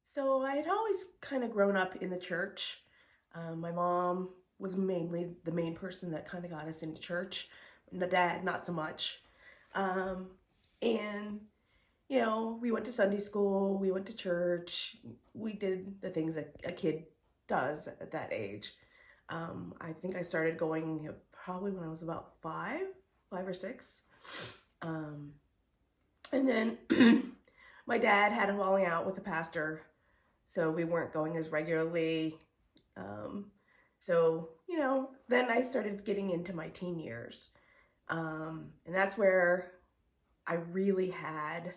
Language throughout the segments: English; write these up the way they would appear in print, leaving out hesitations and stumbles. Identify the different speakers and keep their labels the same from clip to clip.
Speaker 1: So I had always kind of grown up in the church. My mom was mainly the main person that kind of got us into church. My dad, not so much. Um, and, we went to Sunday school, we went to church, we did the things that a kid does at that age. I think I started going probably when I was about five or six. Um, and then my dad had a falling out with the pastor, so we weren't going as regularly. Um, then I started getting into my teen years. And that's where I really had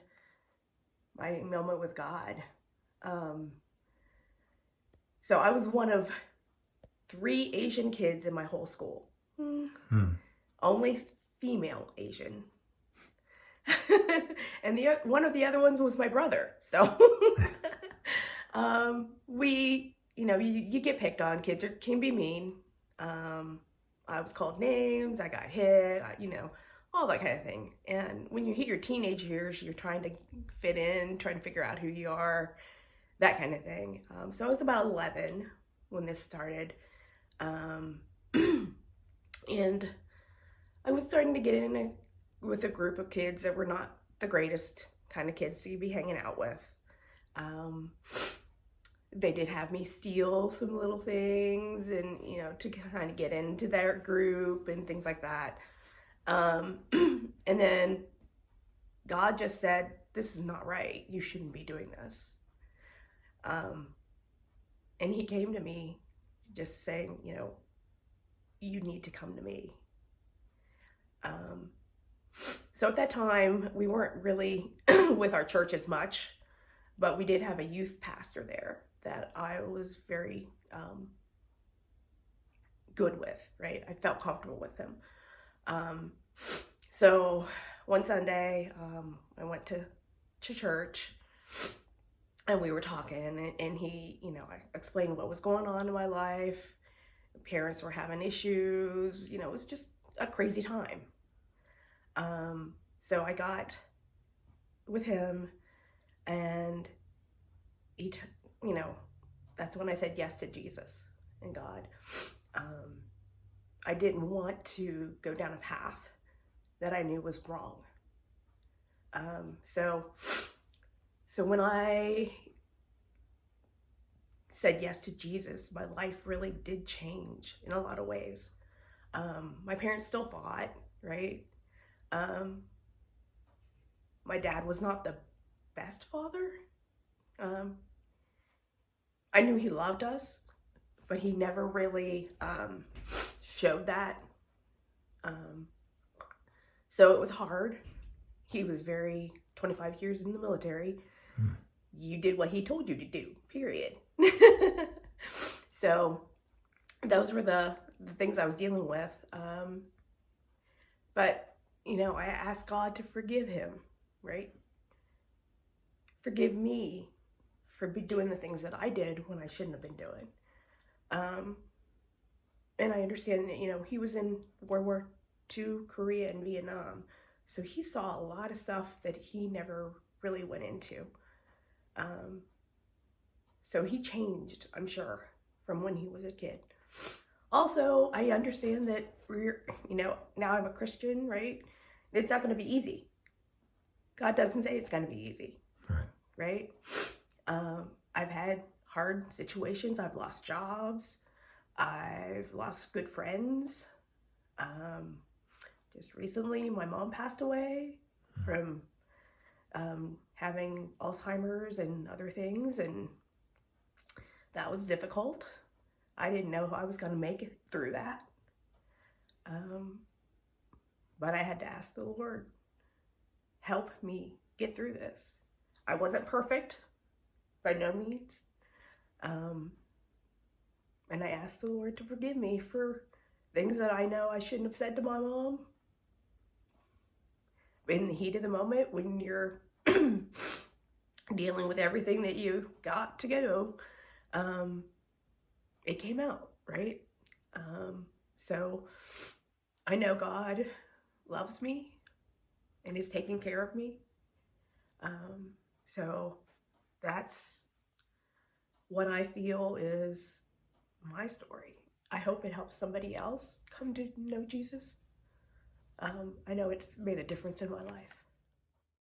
Speaker 1: my moment with God. Um, so I was one of three Asian kids in my whole school.
Speaker 2: Hmm.
Speaker 1: Only female Asian. And one of the other ones was my brother. So you get picked on. Can be mean. I was called names. I got hit. All that kind of thing. And when you hit your teenage years, you're trying to fit in, trying to figure out who you are, that kind of thing. So I was about 11 when this started. Um, and I was starting to get in with a group of kids that were not the greatest kind of kids to be hanging out with. Um, they did have me steal some little things and, to kind of get into their group and things like that. And then God just said, this is not right. You shouldn't be doing this. And he came to me just saying, you need to come to me. So at that time, we weren't really with our church as much, but we did have a youth pastor there that I was very good with, right? I felt comfortable with him. So one Sunday, I went to church and we were talking, and he, I explained what was going on in my life. Parents were having issues, it was just a crazy time. So I got with him, and he, that's when I said yes to Jesus and God. I didn't want to go down a path that I knew was wrong. So when I said yes to Jesus, my life really did change in a lot of ways. My parents still fought, right? My dad was not the best father. I knew he loved us, but he never really showed that. So it was hard. He was 25 years in the military.
Speaker 2: Hmm.
Speaker 1: You did what he told you to do, period. So those were the things I was dealing with. But, I asked God to forgive him, right? Forgive me for doing the things that I did when I shouldn't have been doing. And I understand that, he was in World War II, Korea, and Vietnam. So he saw a lot of stuff that he never really went into. So he changed, I'm sure, from when he was a kid. Also, I understand that now I'm a Christian, right? It's not going to be easy. God doesn't say it's going to be easy,
Speaker 2: Right.
Speaker 1: right? I've had hard situations. I've lost jobs. I've lost good friends. Just recently, my mom passed away from having Alzheimer's and other things, and that was difficult. I didn't know if I was going to make it through that. But I had to ask the Lord, help me get through this. I wasn't perfect, by no means. And I asked the Lord to forgive me for things that I know I shouldn't have said to my mom. In the heat of the moment, when you're dealing with everything that you got to go, it came out, right? So I know God loves me and is taking care of me. So that's what I feel is my story. I hope it helps somebody else come to know Jesus. I know it's made a difference in my life.